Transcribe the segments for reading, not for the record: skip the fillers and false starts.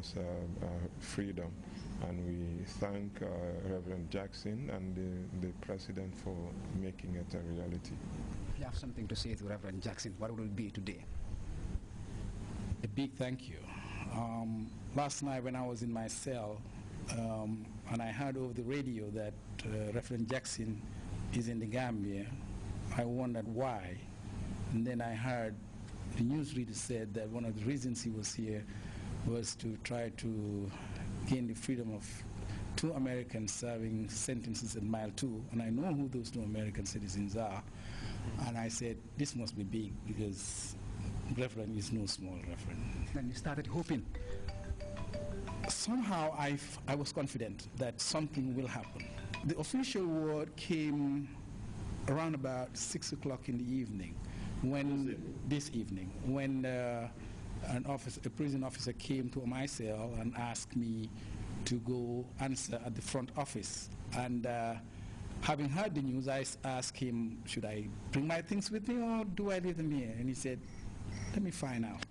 us freedom. And we thank Reverend Jackson and the President for making it a reality. If you have something to say to Reverend Jackson, what would it be today? A big thank you. Last night when I was in my cell and I heard over the radio that Reverend Jackson is in the Gambia, I wondered why. And then I heard the newsreader said that one of the reasons he was here was to try to gain the freedom of 2 Americans serving sentences at mile 2, and I know who those 2 American citizens are. And I said, this must be big, because Reverend is no small Reverend. Then you started hoping? Somehow I was confident that something will happen. The official word came around about 6 o'clock in the evening, when a prison officer came to my cell and asked me to go answer at the front office. And having heard the news, I asked him, should I bring my things with me or do I leave them here? And he said, let me find out.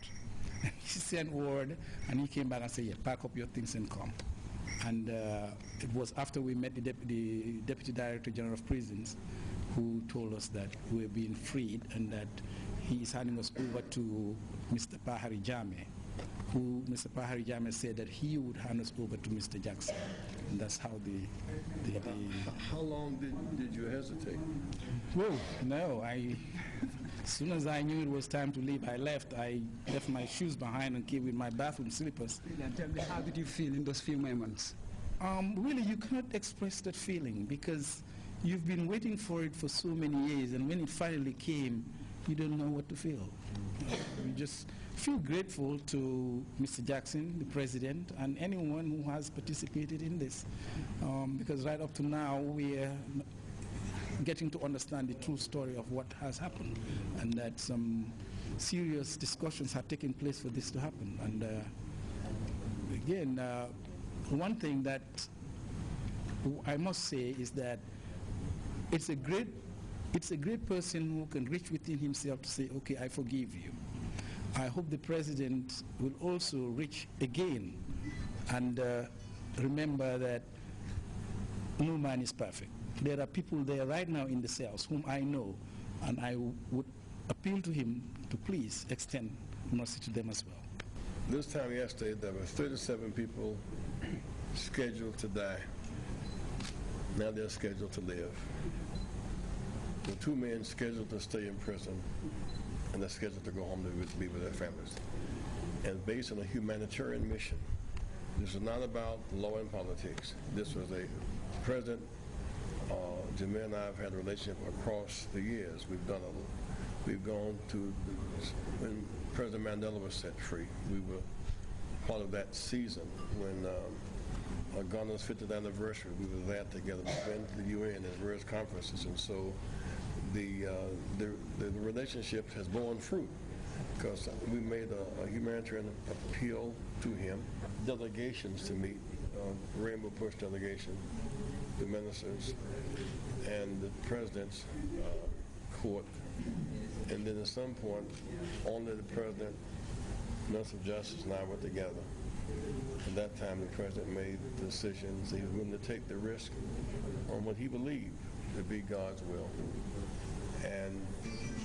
He sent word and he came back and said, yeah, pack up your things and come. And it was after we met the Deputy Director General of Prisons, who told us that we were being freed and that he is handing us over to Mr. Pahari Jame, who Mr. Pahari Jame said that he would hand us over to Mr. Jackson. And that's how How long did you hesitate? Well, no, as soon as I knew it was time to leave, I left. I left my shoes behind and came with my bathroom slippers. And tell me, how did you feel in those few moments? Really, you cannot express that feeling because you've been waiting for it for so many years, and when it finally came, you don't know what to feel. You just feel grateful to Mr. Jackson, the President, and anyone who has participated in this. Because right up to now, we are getting to understand the true story of what has happened, and that some serious discussions have taken place for this to happen. And again, one thing that I must say is that it's a great person who can reach within himself to say, okay, I forgive you. I hope the President will also reach again and remember that no man is perfect. There are people there right now in the cells whom I know, and I would appeal to him to please extend mercy to them as well. This time yesterday, there were 37 people scheduled to die. Now they're scheduled to live. The 2 men scheduled to stay in prison, and they're scheduled to go home to be with their families. And based on a humanitarian mission. This is not about law and politics. This was a president. Jamil and I have had a relationship across the years. We've gone to when President Mandela was set free. We were part of that season when Ghana's 50th anniversary. We were there together. We've been to the UN at various conferences, and so the relationship has borne fruit because we made a humanitarian appeal to him. Delegations to meet, Rainbow Push delegation, the ministers, and the president's court. And then at some point, only the president, Minister of Justice, and I were together. At that time, the president made decisions. He was willing to take the risk on what he believed to be God's will. And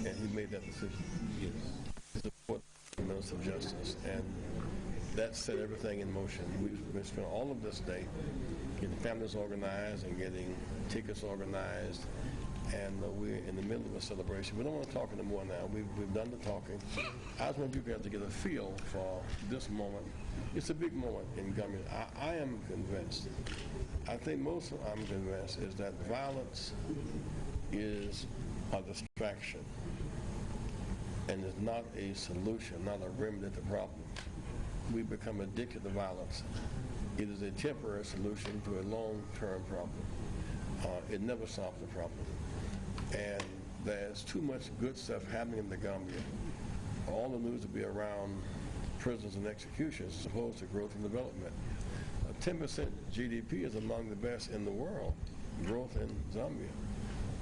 he made that decision. To support the Minister of Justice. And that set everything in motion. We spent all of this day getting families organized and getting tickets organized, and we're in the middle of a celebration. We don't want to talk anymore now. We've done the talking. I just want people to get a feel for this moment. It's a big moment in Gambia. I am convinced, I think most of I'm convinced, is that violence is a distraction and is not a solution, not a remedy to the problem. We become addicted to violence. It is a temporary solution to a long-term problem. It never solves the problem. And there's too much good stuff happening in the Gambia. All the news will be around prisons and executions as opposed to growth and development. 10% GDP is among the best in the world, growth in Zambia.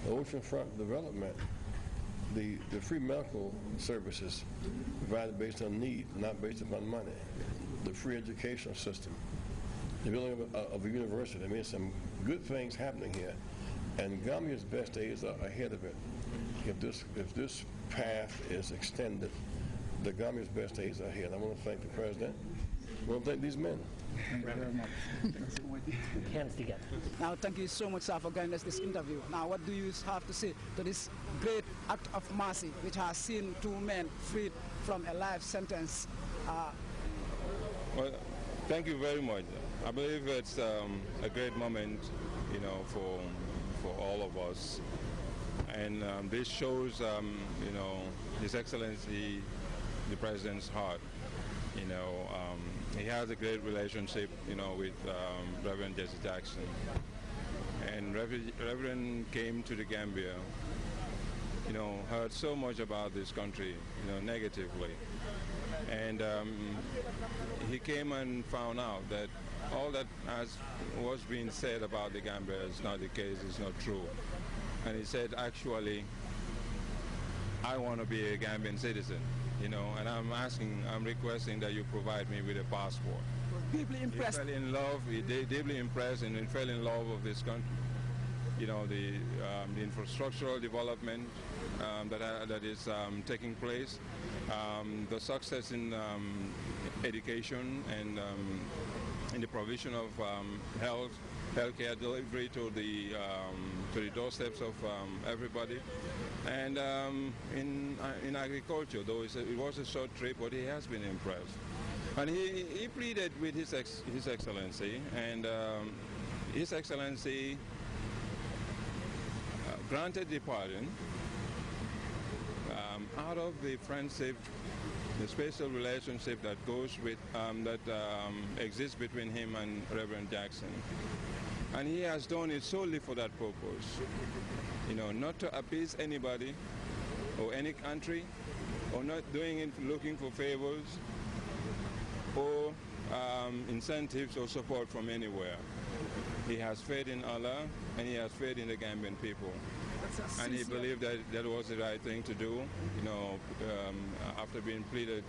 The oceanfront development, the free medical services provided based on need, not based upon money. the free education system, the building of a university. I mean, some good things happening here, and Gambia's best days are ahead of it. If this path is extended, the Gambia's best days are ahead. I want to thank the President. I want to thank these men. Thank you very much. Hands together. Now, thank you so much, sir, for giving us this interview. Now, what do you have to say to this great act of mercy, which has seen 2 men freed from a life sentence? Well, thank you very much. I believe it's a great moment, you know, for all of us. And this shows, you know, His Excellency, the President's heart. You know, he has a great relationship, you know, with Reverend Jackson. And Reverend came to the Gambia, you know, heard so much about this country, you know, negatively. And he came and found out that all that was being said about the Gambia is not the case, it's not true. And he said, actually, I want to be a Gambian citizen, you know, and I'm requesting that you provide me with a passport. Deeply impressed. He fell in love, deeply impressed, and he fell in love with this country. You know, the infrastructural development that is taking place, the success in education and in the provision of healthcare delivery to the doorsteps of everybody, and in agriculture. Though it was a short trip, but he has been impressed, and he pleaded with His Excellency, and His Excellency granted the pardon out of the friendship, the special relationship that goes with exists between him and Reverend Jackson. And he has done it solely for that purpose, you know, not to appease anybody or any country, or not doing it looking for favors or incentives or support from anywhere. He has faith in Allah, and he has faith in the Gambian people. And he believed that that was the right thing to do, you know, after being pleaded,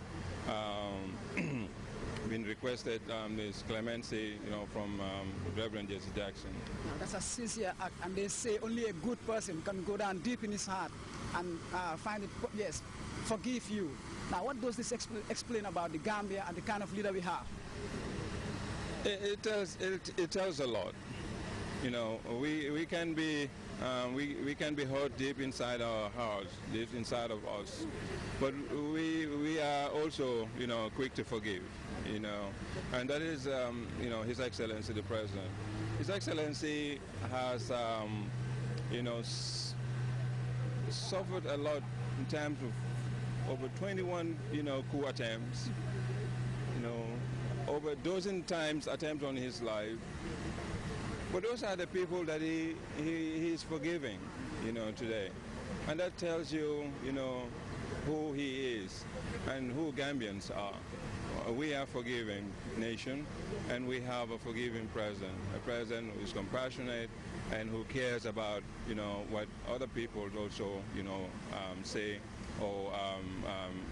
been requested this clemency, you know, from Reverend Jackson. Now, that's a sincere act, and they say only a good person can go down deep in his heart and find it, yes, forgive you. Now, what does this explain about the Gambia and the kind of leader we have? It tells a lot. You know, we can be hurt deep inside our hearts, deep inside of us, but we are also, you know, quick to forgive. You know, and that is, you know, His Excellency the President. His Excellency has, you know, suffered a lot in terms of over 21, you know, coup attempts. You know, over a dozen times attempts on his life. But those are the people that he is forgiving, you know, today. And that tells you, you know, who he is and who Gambians are. We are a forgiving nation, and we have a forgiving president, a president who is compassionate and who cares about, you know, what other people also, you know, say or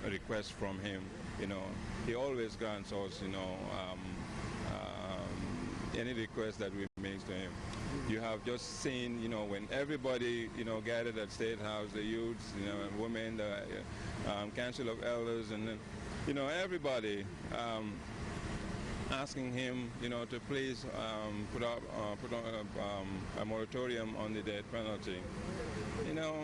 request from him. You know, he always grants us, you know, any request that we make to him. You have just seen, you know, when everybody, you know, gathered at State House, the youths, you know, women, the Council of Elders, and you know, everybody asking him, you know, to please put on a moratorium on the death penalty. You know,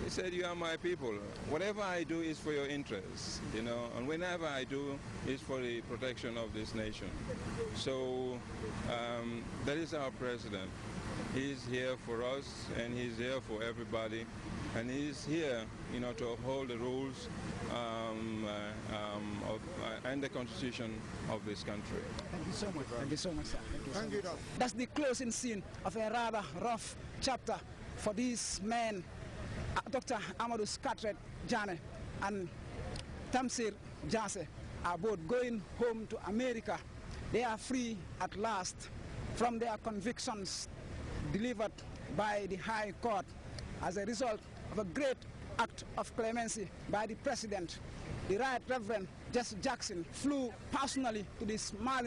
he said, "You are my people. Whatever I do is for your interests, you know, and whenever I do is for the protection of this nation." So that is our president. He's here for us, and he's here for everybody, and he's here, you know, to uphold the rules and the constitution of this country. Thank you so much. Thank you so much, sir. Thank you so much. That's the closing scene of a rather rough chapter for these men, Dr. Amadou Skatret Jane and Tamsir Jase are both going home to America. They are free at last from their convictions delivered by the High Court as a result of a great act of clemency by the President, the Right Reverend Jackson flew personally to this Mali